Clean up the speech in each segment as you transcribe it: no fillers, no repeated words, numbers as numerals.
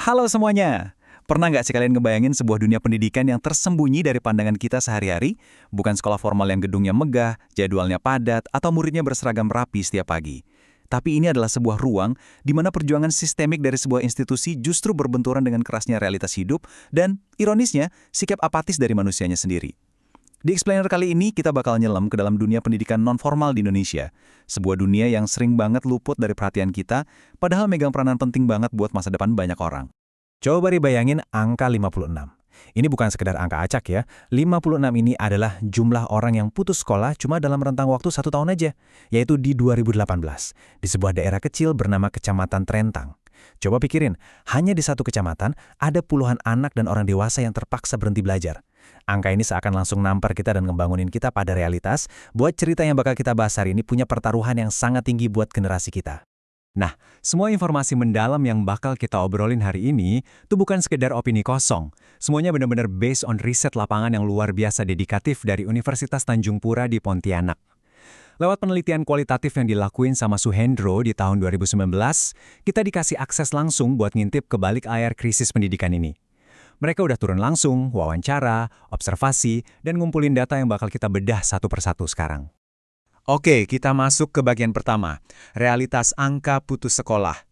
Halo semuanya! Pernah nggak sih kalian ngebayangin sebuah dunia pendidikan yang tersembunyi dari pandangan kita sehari-hari? Bukan sekolah formal yang gedungnya megah, jadwalnya padat, atau muridnya berseragam rapi setiap pagi. Tapi ini adalah sebuah ruang di mana perjuangan sistemik dari sebuah institusi justru berbenturan dengan kerasnya realitas hidup dan, ironisnya, sikap apatis dari manusianya sendiri. Di Explainer kali ini kita bakal nyelam ke dalam dunia pendidikan non-formal di Indonesia. Sebuah dunia yang sering banget luput dari perhatian kita, padahal megang peranan penting banget buat masa depan banyak orang. Coba dibayangin angka 56. Ini bukan sekedar angka acak ya. 56 ini adalah jumlah orang yang putus sekolah cuma dalam rentang waktu 1 tahun aja, yaitu di 2018, di sebuah daerah kecil bernama Kecamatan Trentang. Coba pikirin, hanya di satu kecamatan ada puluhan anak dan orang dewasa yang terpaksa berhenti belajar. Angka ini seakan langsung nampar kita dan ngebangunin kita pada realitas, buat cerita yang bakal kita bahas hari ini punya pertaruhan yang sangat tinggi buat generasi kita. Nah, semua informasi mendalam yang bakal kita obrolin hari ini tuh bukan sekedar opini kosong. Semuanya benar-benar based on riset lapangan yang luar biasa dedikatif dari Universitas Tanjung Pura di Pontianak. Lewat penelitian kualitatif yang dilakuin sama Suhendro di tahun 2019, kita dikasih akses langsung buat ngintip ke balik layar krisis pendidikan ini. Mereka udah turun langsung, wawancara, observasi, dan ngumpulin data yang bakal kita bedah satu persatu sekarang. Oke, kita masuk ke bagian pertama, realitas angka putus sekolah.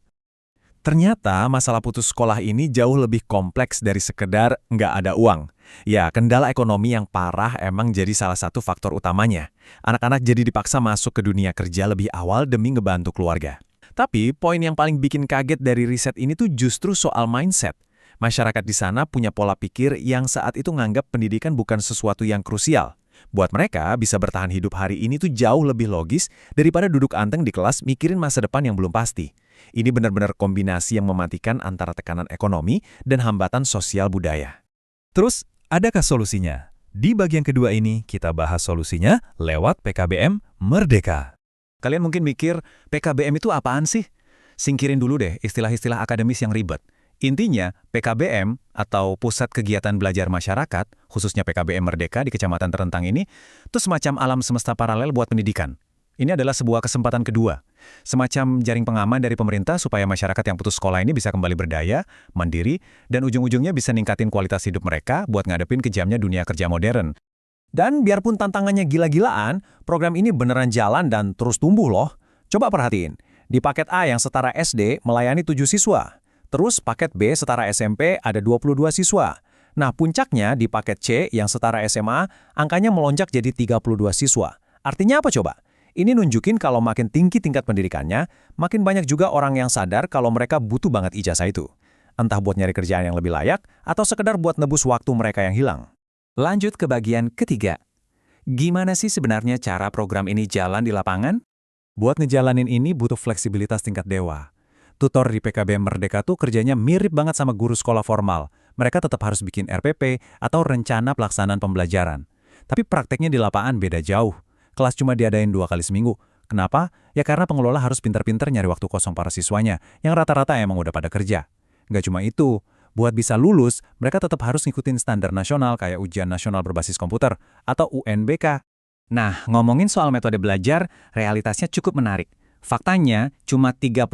Ternyata masalah putus sekolah ini jauh lebih kompleks dari sekedar nggak ada uang. Ya, kendala ekonomi yang parah emang jadi salah satu faktor utamanya. Anak-anak jadi dipaksa masuk ke dunia kerja lebih awal demi ngebantu keluarga. Tapi poin yang paling bikin kaget dari riset ini tuh justru soal mindset. Masyarakat di sana punya pola pikir yang saat itu nganggap pendidikan bukan sesuatu yang krusial. Buat mereka, bisa bertahan hidup hari ini tuh jauh lebih logis daripada duduk anteng di kelas mikirin masa depan yang belum pasti. Ini benar-benar kombinasi yang mematikan antara tekanan ekonomi dan hambatan sosial budaya. Terus, adakah solusinya? Di bagian kedua ini, kita bahas solusinya lewat PKBM Merdeka. Kalian mungkin mikir, PKBM itu apaan sih? Singkirin dulu deh istilah-istilah akademis yang ribet. Intinya, PKBM atau Pusat Kegiatan Belajar Masyarakat, khususnya PKBM Merdeka di Kecamatan Trentang ini, itu semacam alam semesta paralel buat pendidikan. Ini adalah sebuah kesempatan kedua, semacam jaring pengaman dari pemerintah supaya masyarakat yang putus sekolah ini bisa kembali berdaya, mandiri, dan ujung-ujungnya bisa ningkatin kualitas hidup mereka buat ngadepin kejamnya dunia kerja modern. Dan biarpun tantangannya gila-gilaan, program ini beneran jalan dan terus tumbuh loh. Coba perhatiin, di paket A yang setara SD melayani 7 siswa. Terus paket B setara SMP ada 22 siswa. Nah, puncaknya di paket C yang setara SMA, angkanya melonjak jadi 32 siswa. Artinya apa coba? Ini nunjukin kalau makin tinggi tingkat pendidikannya, makin banyak juga orang yang sadar kalau mereka butuh banget ijazah itu. Entah buat nyari kerjaan yang lebih layak, atau sekedar buat nebus waktu mereka yang hilang. Lanjut ke bagian ketiga. Gimana sih sebenarnya cara program ini jalan di lapangan? Buat ngejalanin ini butuh fleksibilitas tingkat dewa. Tutor di PKBM Merdeka tuh kerjanya mirip banget sama guru sekolah formal. Mereka tetap harus bikin RPP atau rencana pelaksanaan pembelajaran. Tapi prakteknya di lapangan beda jauh. Kelas cuma diadain 2 kali seminggu. Kenapa? Ya karena pengelola harus pintar-pintar nyari waktu kosong para siswanya, yang rata-rata emang udah pada kerja. Nggak cuma itu, buat bisa lulus, mereka tetap harus ngikutin standar nasional kayak Ujian Nasional Berbasis Komputer atau UNBK. Nah, ngomongin soal metode belajar, realitasnya cukup menarik. Faktanya, cuma 35%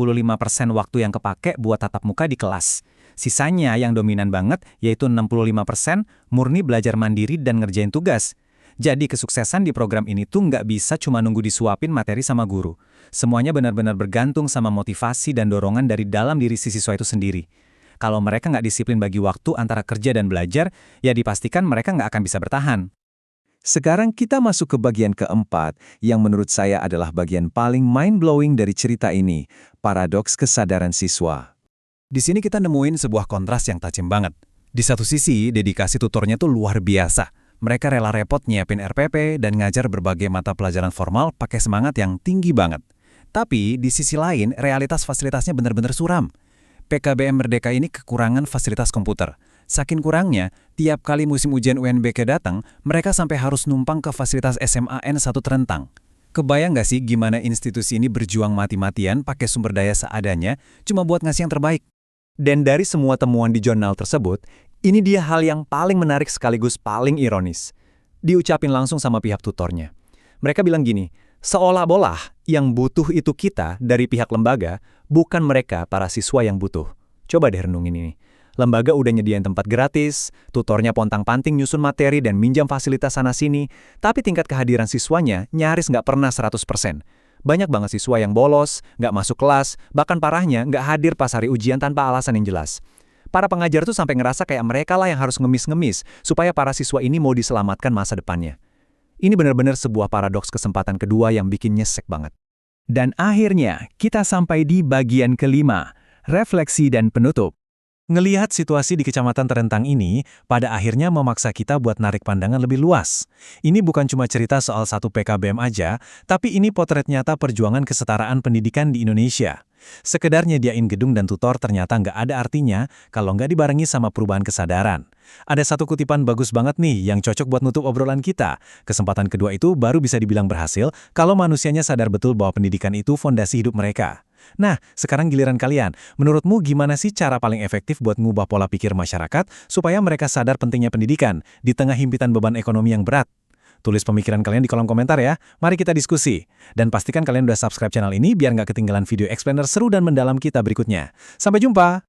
waktu yang kepake buat tatap muka di kelas. Sisanya yang dominan banget, yaitu 65% murni belajar mandiri dan ngerjain tugas. Jadi kesuksesan di program ini tuh nggak bisa cuma nunggu disuapin materi sama guru. Semuanya benar-benar bergantung sama motivasi dan dorongan dari dalam diri si siswa itu sendiri. Kalau mereka nggak disiplin bagi waktu antara kerja dan belajar, ya dipastikan mereka nggak akan bisa bertahan. Sekarang kita masuk ke bagian keempat, yang menurut saya adalah bagian paling mind-blowing dari cerita ini, paradoks kesadaran siswa. Di sini kita nemuin sebuah kontras yang tajam banget. Di satu sisi, dedikasi tutornya tuh luar biasa. Mereka rela repot nyiapin RPP dan ngajar berbagai mata pelajaran formal pakai semangat yang tinggi banget. Tapi di sisi lain, realitas fasilitasnya benar-benar suram. PKBM Merdeka ini kekurangan fasilitas komputer. Saking kurangnya, tiap kali musim ujian UNBK datang, mereka sampai harus numpang ke fasilitas SMA N1 Trentang. Kebayang nggak sih gimana institusi ini berjuang mati-matian pakai sumber daya seadanya cuma buat ngasih yang terbaik? Dan dari semua temuan di jurnal tersebut, ini dia hal yang paling menarik sekaligus paling ironis. Diucapin langsung sama pihak tutornya. Mereka bilang gini, seolah-olah yang butuh itu kita dari pihak lembaga, bukan mereka para siswa yang butuh. Coba deh renungin ini. Lembaga udah nyediain tempat gratis, tutornya pontang-panting nyusun materi dan minjam fasilitas sana-sini, tapi tingkat kehadiran siswanya nyaris nggak pernah 100%. Banyak banget siswa yang bolos, nggak masuk kelas, bahkan parahnya nggak hadir pas hari ujian tanpa alasan yang jelas. Para pengajar tuh sampai ngerasa kayak mereka lah yang harus ngemis-ngemis supaya para siswa ini mau diselamatkan masa depannya. Ini benar-benar sebuah paradoks kesempatan kedua yang bikin nyesek banget. Dan akhirnya, kita sampai di bagian kelima, refleksi dan penutup. Ngelihat situasi di kecamatan terentang ini, pada akhirnya memaksa kita buat narik pandangan lebih luas. Ini bukan cuma cerita soal satu PKBM aja, tapi ini potret nyata perjuangan kesetaraan pendidikan di Indonesia. Sekedar nyediain gedung dan tutor ternyata nggak ada artinya kalau nggak dibarengi sama perubahan kesadaran. Ada satu kutipan bagus banget nih yang cocok buat nutup obrolan kita. Kesempatan kedua itu baru bisa dibilang berhasil kalau manusianya sadar betul bahwa pendidikan itu fondasi hidup mereka. Nah, sekarang giliran kalian. Menurutmu gimana sih cara paling efektif buat ngubah pola pikir masyarakat supaya mereka sadar pentingnya pendidikan di tengah himpitan beban ekonomi yang berat? Tulis pemikiran kalian di kolom komentar ya. Mari kita diskusi. Dan pastikan kalian udah subscribe channel ini biar nggak ketinggalan video explainer seru dan mendalam kita berikutnya. Sampai jumpa!